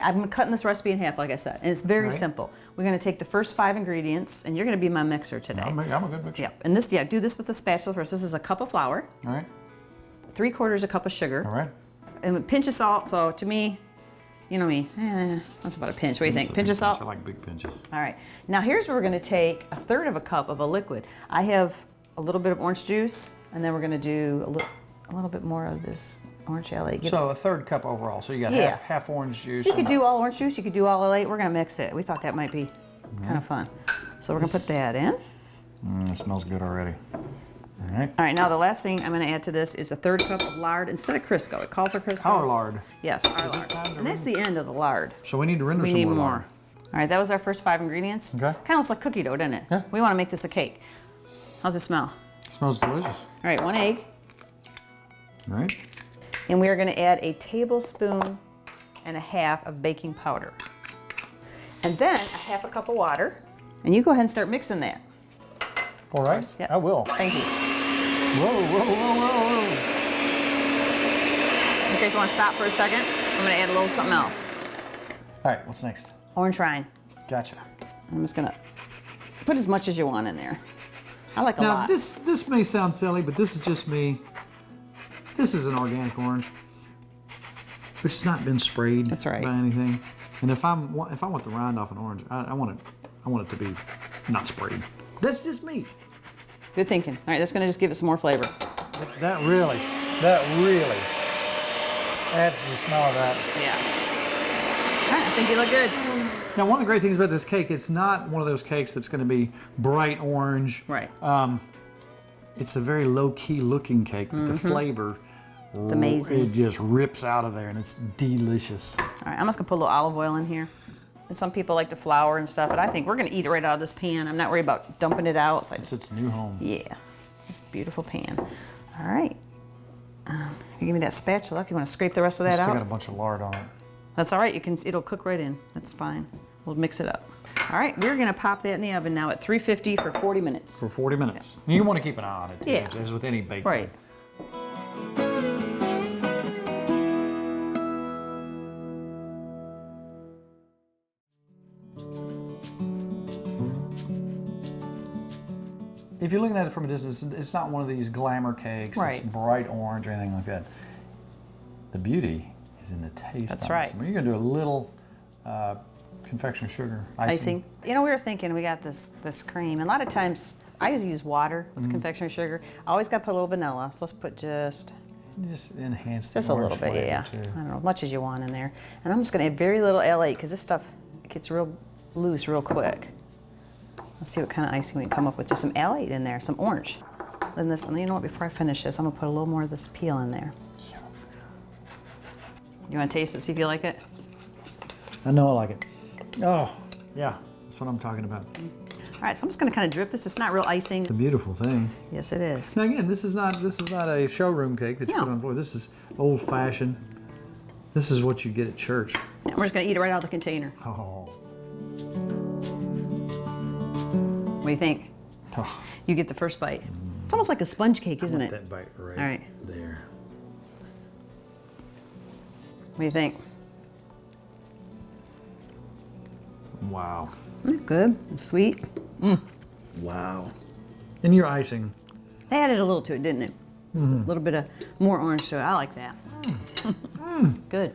I'm cutting this recipe in half, like I said, and it's very simple. We're going to take the first 5 ingredients, and you're going to be my mixer today. I'm a good mixer. Yep. And this, do this with the spatula first. This is a cup of flour. All right. 3/4 a cup of sugar. All right. And a pinch of salt. So to me, you know me, that's about a pinch. What do you think? Pinch of salt? I like big pinches. All right. Now here's where we're going to take 1/3 cup of a liquid. I have a little bit of orange juice, and then we're going to do a little bit more of this orange L8. So 1/3 cup overall. So you got half orange juice. So you could do all orange juice. You could do all L8. We're going to mix it. We thought that might be kind of fun. So we're going to put that in. It smells good already. All right. All right. Now the last thing I'm going to add to this is 1/3 cup of lard instead of Crisco. It called for Crisco. Our lard. Yes, our lard. And that's the end of the lard. So we need to render we some need more more. lard. All right. That was our first 5 ingredients. Okay. Kind of looks like cookie dough, doesn't it? Yeah. We want to make this a cake. How's it smell? It smells delicious. All right. 1 egg. All right. And we are going to add 1.5 tablespoons of baking powder. And then 1/2 cup of water. And you go ahead and start mixing that. All right. Yep. I will. Thank you. Whoa, whoa, whoa, whoa, whoa. Okay, if you want to stop for a second, I'm going to add a little something else. All right, what's next? Orange rind. Gotcha. I'm just going to put as much as you want in there. I like a lot. Now, this may sound silly, but this is just me. This is an organic orange. It's not been sprayed That's right. by anything. And if I want the rind off an orange, I want it to be not sprayed. That's just me. Good thinking. All right, that's going to just give it some more flavor. That really adds to the smell of that. Yeah. All right, I think you look good. Now, one of the great things about this cake, it's not one of those cakes that's going to be bright orange. Right. It's a very low-key looking cake, but the flavor, it's amazing. It just rips out of there, and it's delicious. All right, I'm just going to put a little olive oil in here. And some people like the flour and stuff, but I think we're going to eat it right out of this pan. I'm not worried about dumping it out. So It's its new home. Yeah, this beautiful pan. All right. You give me that spatula if you want to scrape the rest of that Still out. got a bunch of lard on it. That's all right. It'll cook right in. That's fine. We'll mix it up. All right, we're going to pop that in the oven now at 350 for 40 minutes. For 40 minutes. Yeah. You want to keep an eye on it, too, Yeah. as with any baked Right. If you're looking at it from a distance, it's not one of these glamour cakes. Right. It's bright orange or anything like that. The beauty is in the taste. That's on right. This. You're going to do a little confectioner sugar icing. You know, we were thinking we got this cream, and a lot of times I usually use water with confectioner sugar. I always got to put a little vanilla, so let's put just enhance the a little bit, yeah. too. I don't know, as much as you want in there. And I'm just going to add very little L8 because this stuff gets real loose real quick. Let's see what kind of icing we can come up with. There's some L8 in there, some orange. Then this, and you know what, before I finish this, I'm going to put a little more of this peel in there. You want to taste it, see if you like it? I know I like it. Oh, yeah, that's what I'm talking about. All right, so I'm just going to kind of drip this. It's not real icing. It's a beautiful thing. Yes, it is. Now again, this is not a showroom cake that you put on the floor. This is old-fashioned. This is what you get at church. And we're just going to eat it right out of the container. Oh. What do you think? Oh. You get the first bite. It's almost like a sponge cake, isn't it? That bite right, All right. there. What do you think? Wow. Good and sweet. Wow. And your icing. They added a little to it, didn't it? Just a little bit of more orange to it. I like that. Good.